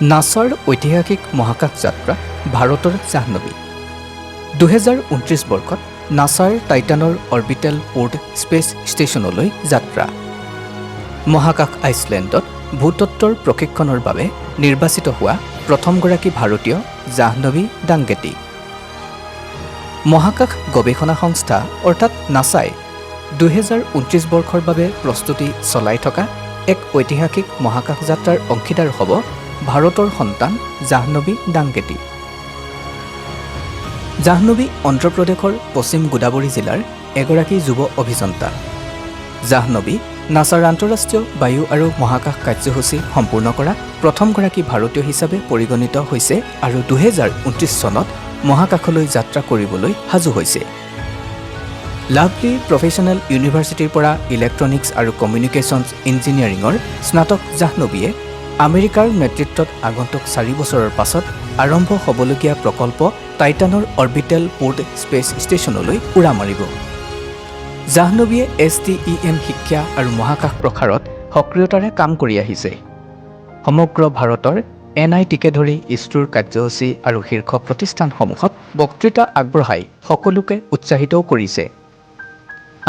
নাছাৰ ঐতিহাসিক মহাকাশ যাত্ৰা ভাৰতৰ জাহ্নবী 2029 বৰ্ষত নাছাৰ টাইটানৰ অৰ্বিটেল পোৰ্ট স্পেচ ষ্টেচনলৈ যাত্ৰা মহাকাশ আইচলেণ্ডত ভূতত্বৰ প্ৰশিক্ষণৰ বাবে নিৰ্বাচিত হোৱা প্ৰথমগৰাকী ভাৰতীয় জাহ্নবী ডাংগেটি মহাকাশ গৱেষণা সংস্থা অৰ্থাৎ নাছাই 2029 বৰ্ষৰ বাবে প্ৰস্তুতি চলাই থকা এক ঐতিহাসিক মহাকাশ যাত্ৰাৰ অংশীদাৰ হ'ব ভাৰতৰ সন্তান জাহ্নবী ডাংগেটি জাহ্নবী অন্ধ্ৰপ্ৰদেশৰ পশ্চিম গোদাবৰী জিলাৰ এগৰাকী যুৱ অভিযন্তা জাহ্নবী নাছাৰ আন্তঃৰাষ্ট্ৰীয় বায়ু আৰু মহাকাশ কাৰ্যসূচী সম্পূৰ্ণ কৰা প্ৰথমগৰাকী ভাৰতীয় হিচাপে পৰিগণিত হৈছে আৰু 2029 চনত মহাকাশলৈ যাত্ৰা কৰিবলৈ সাজু হৈছে লাভলি প্ৰফেচনেল ইউনিভাৰ্চিটিৰ পৰা ইলেক্ট্ৰনিক্স আৰু কমিউনিকেশ্যনছ ইঞ্জিনিয়াৰিঙৰ স্নাতক জাহ্নবীয়ে আমেৰিকাৰ নেতৃত্বত আগন্তুক 4 বছৰৰ পাছত আৰম্ভ হ'বলগীয়া প্ৰকল্প টাইটানৰ অৰ্বিটেল পোৰ্ট স্পেচ ষ্টেচনলৈ উৰা মাৰিব জাহ্নবীয়ে STEM শিক্ষা আৰু মহাকাশ প্ৰসাৰত সক্ৰিয়তাৰে কাম কৰি আহিছে সমগ্ৰ ভাৰতৰ NITকে ধৰি ইছৰোৰ কাৰ্যসূচী আৰু শীৰ্ষ প্ৰতিষ্ঠানসমূহত বক্তৃতা আগবঢ়াই সকলোকে উৎসাহিতও কৰিছে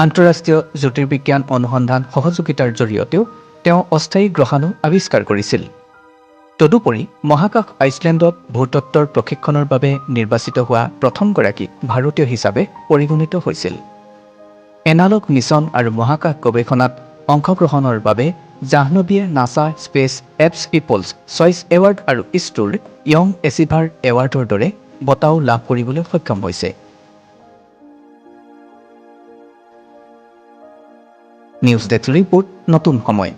আন্তঃৰাষ্ট্ৰীয় জ্যোতিৰ্বিজ্ঞান অনুসন্ধান সহযোগিতাৰ জৰিয়তেও তেওঁ অস্থায়ী গ্ৰহাণু আৱিষ্কাৰ কৰিছিল তদুপৰি মহাকাশ আইচলেণ্ডত ভূতত্বৰ প্ৰশিক্ষণৰ বাবে নিৰ্বাচিত হোৱা প্ৰথমগৰাকী ভাৰতীয় হিচাপে পৰিগণিত হৈছিল এনালগ মিছন আৰু মহাকাশ গৱেষণাত অংশগ্ৰহণৰ বাবে জাহ্নবীয়ে NASA Space Apps People's Choice Award আৰু ইছৰোৰ য়ং এচিভাৰ এৱাৰ্ডৰ দৰে বঁটাও লাভ কৰিবলৈ সক্ষম হৈছে নিউজ ডেস্ক ৰিপোৰ্ট নতুন সময়